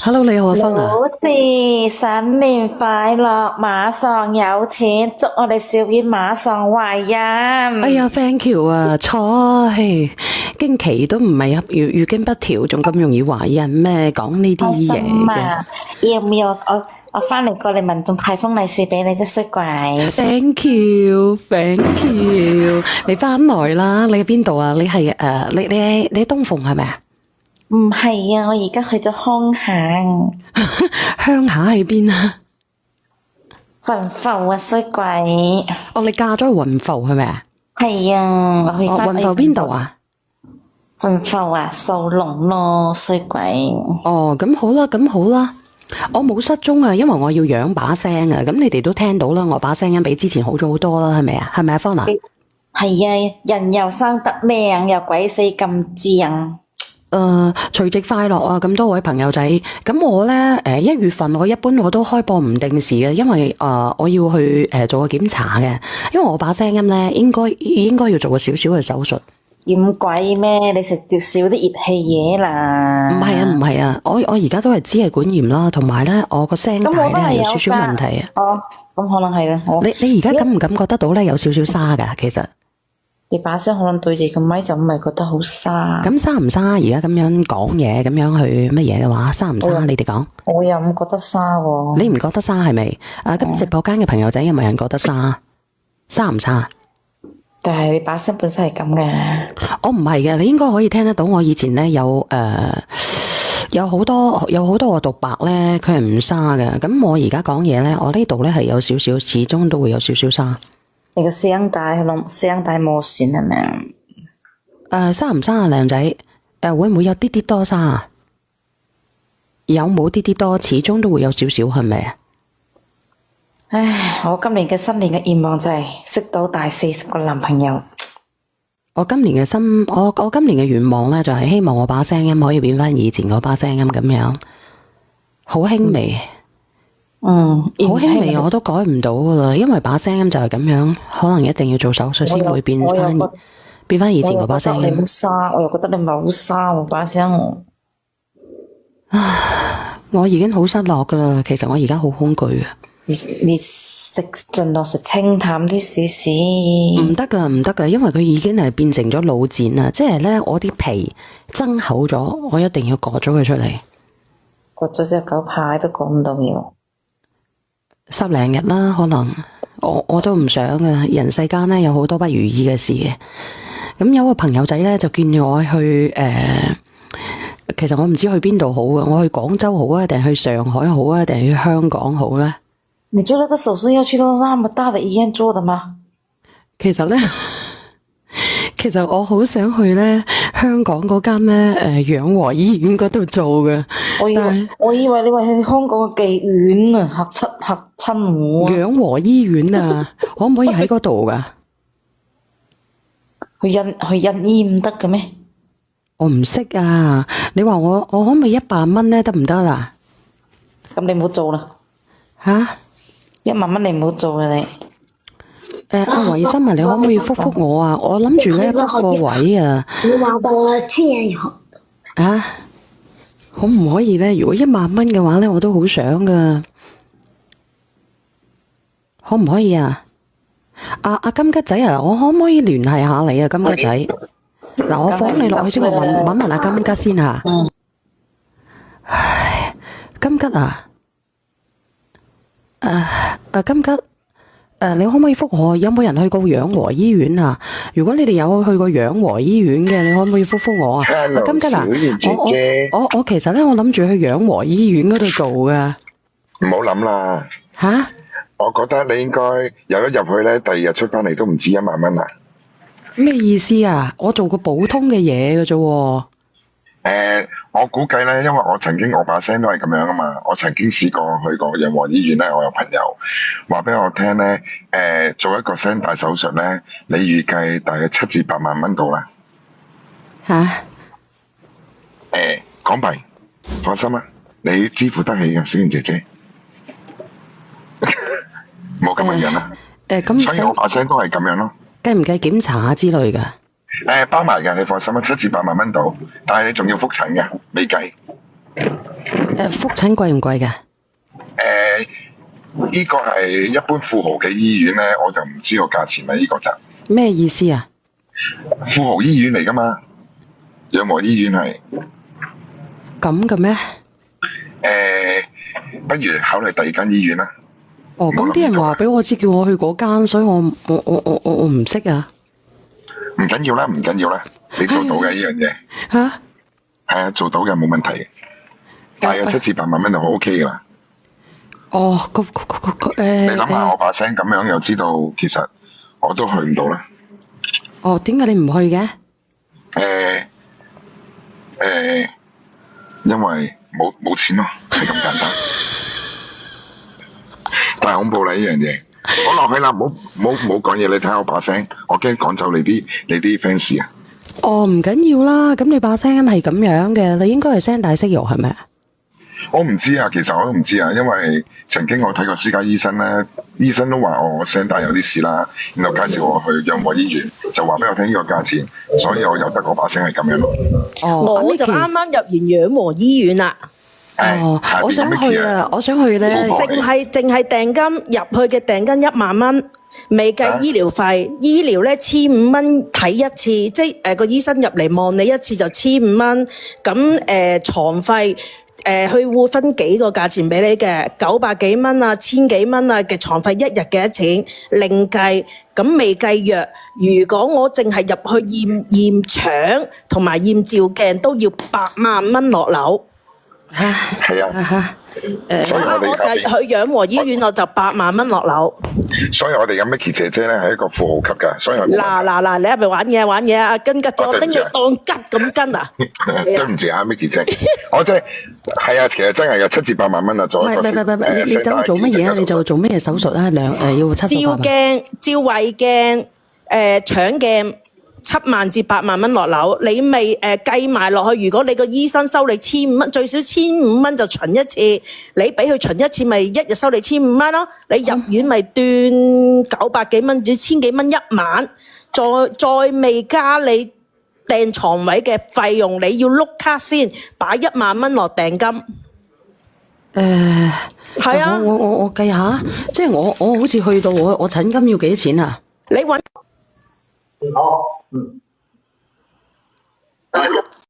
Hello，你好啊，芬啊！老師，新年快樂，馬上有錢，祝我哋小燕馬上懷孕。哎呀，thank you 啊，錯，嘿，經期都唔係月經不調，仲咁容易懷孕咩？講呢啲開心嘢嘅啊！要唔要我翻嚟過嚟民眾派封利是俾你啫，衰鬼。，thank you，thank you，你翻來啦，你喺邊度啊？你係你東鳳係咪啊？唔係啊，我而家去咗康行，鄉下喺邊啊？雲浮啊，衰鬼。哦，你嫁咗去雲浮係咪啊？係啊，我去哦，翻雲浮邊度啊？雲浮啊，掃龍咯，衰鬼。哦，咁好啦，咁好啦。我冇失蹤啊，因為我要養把聲啊。咁你哋都聽到啦，我把聲音比之前好咗好多啦，係咪啊？係咪啊，方娜？係啊，人又生得靚，又鬼死咁正。除夕快樂啊！咁多位朋友仔，咁我咧1月份我一般我都開播唔定時嘅，因為我要去做個檢查嘅，因為我把聲音咧應該要做個少少嘅手術。點鬼咩？你食少啲熱氣嘢啦。唔係啊，唔係啊，我而家都係支氣管炎啦，同埋咧我個聲帶咧係有少少問題啊。哦，咁可能係啦。你而家感唔感覺得到咧有少少沙噶？其實你把聲可能對住個咪就唔係覺得好沙。咁沙唔沙？而家咁樣講嘢，咁樣去乜嘢嘅話，沙唔沙？你哋講。我又唔覺得沙喎。你唔覺得沙係咪？咁直播間嘅朋友仔有冇人覺得沙？沙唔沙？但係你把聲本身係咁嘅。我唔係嘅，你應該可以聽得到。我以前咧有好多個獨白咧，佢係唔沙嘅。咁我而家講嘢咧，我呢度咧係有少少，始終都會有少少沙。你個聲帶冇損係咪？沙唔沙啊，靚仔？會唔會有啲啲多沙啊？有冇啲啲多？始終都會有少少，係咪啊？唉，我今年嘅新年嘅願望就係識到大40個男朋友。我今年嘅願望咧，就係希望我把聲音可以變翻以前嗰把聲音咁樣，好輕微。好輕微我都改唔到噶啦，因為把聲音就係咁樣，可能一定要做手術先會變翻以前嗰把聲音。你好沙，我又覺得你唔係好沙喎，把聲。我已經好失落噶啦，其實我而家好恐懼啊！你盡量食清淡啲試試。唔得噶，唔得噶，因為佢已經係變成咗老癬啦，即係咧我啲皮增厚咗，我一定要割咗佢出嚟。割咗隻狗牌都割唔到要10零日啦，可能我都唔想噶。人世間咧有好多不如意嘅事嘅。咁有個朋友仔咧就建議我去其實我唔知去邊度好啊，我去廣州好啊，定係去上海好啊，定係去香港好咧？你做那個手術要去到那麼大的醫院做的嗎？其實咧，其實我好想去咧香港嗰間咧養和醫院嗰度做嘅。我以為你話去香港嘅妓院啊，嚇親我。養和醫院啊，可唔可以喺嗰度噶？去印醫唔得嘅咩？我唔識啊！你話我可唔可以100蚊咧？得唔得啦？咁你唔好做啦。吓？10000蚊你唔好做啦你。阿維生啊，你可唔可以覆我啊？我諗住咧 book 個位啊。我話過去年以後。啊？可唔可以咧？如果10000蚊嘅話咧，我都好想噶。可唔可以啊？阿金吉仔啊，我可唔可以聯繫下你啊，金吉仔？嗱，我放你落去先，我問阿金吉先吓。唉，金吉啊，金吉，你可唔可以覆我？有冇人去過養和醫院啊？如果你哋有去過養和醫院嘅，你可唔可以覆我啊？金吉啊，我其實咧，我諗住去養和醫院嗰度做噶。唔好諗啦。吓？我覺得你應該有一入去咧，第2日出翻嚟都唔止10000蚊啦。咩意思啊？我做個普通嘅嘢嘅啫。我估計咧，因為我把聲都係咁樣啊嘛。我曾經試過去過養和醫院咧，我有朋友話俾我聽咧，做一個聲帶手術咧，你預計大約7至8萬蚊到啦。吓？港幣，放心啦，你支付得起嘅，小燕姐姐。冇咁嘅樣啦。所以我把聲都係咁樣咯。計唔計檢查之類噶？包埋嘅，你放心啦，7至8萬蚊到，但係你仲要復診嘅，未計。復診貴唔貴㗎？呢個係一般富豪嘅醫院咧，我就唔知個價錢啦。呢個就咩意思啊？富豪醫院嚟噶嘛，養和醫院係。咁嘅咩？不如考慮第二間醫院啦。哦，咁啲人話俾我知，叫我去嗰間，所以我唔識啊。唔緊要啦，唔緊要啦，你做到嘅呢樣嘢。吓？係啊，做到嘅冇問題嘅，大約7至8萬蚊就好 OK 噶啦。哦，你諗下我把聲咁樣，又知道其實我都去唔到啦。哦，點解你唔去嘅？因為冇錢咯，係咁簡單。太恐怖啦呢樣嘢！我落去啦，唔好講嘢，你睇下我把聲，我驚趕走你啲fans 啊！哦，唔緊要啦，咁你把聲係咁樣嘅，你應該係聲大息肉係咪啊？我唔知啊，其實我都唔知啊，因為曾經我睇過私家醫生咧，醫生都話我聲帶有啲事啦，然後介紹我去養和醫院，就話俾我聽呢個價錢，所以我由得我把聲係咁樣咯。哦，我就啱啱入完養和醫院啦。哦，我想去啊，我想去咧，淨係訂金入去嘅訂金1萬蚊，未計醫療費，醫療咧1500蚊睇一次，即係個醫生入嚟望你一次就1500蚊，咁床費。佢會分幾個價錢俾你嘅，900幾蚊啊，1000幾蚊啊嘅床費，一日幾多錢另計，咁未計藥。如果我淨係入去驗腸同埋驗照鏡都要8萬蚊落樓。係啊，所以我就去養和醫院，我就8萬蚊落樓。所以我哋嘅 Micky 姐姐咧係一個富豪級㗎，所以嗱，你係咪玩嘢啊？跟吉咗我拎你當吉咁跟啊！對唔住啊，Micky 姐，我真係啊，其實真係有7至8萬蚊啊，做一個你走去做乜嘢啊？你就做咩手術啊？要7至8萬。照鏡、照胃鏡、腸鏡。7萬至8萬蚊落樓，你未計埋落去。如果你個醫生收你1500蚊，最少1500蚊就巡一次，你俾佢巡一次，咪一日收你1500蚊咯。你入院咪斷900幾蚊至1000幾蚊一晚，再未加你訂床位嘅費用，你要碌卡先擺1萬蚊落訂金。係啊，我計下，即係我好似去到我診金要幾錢啊？你揾。好，嗯。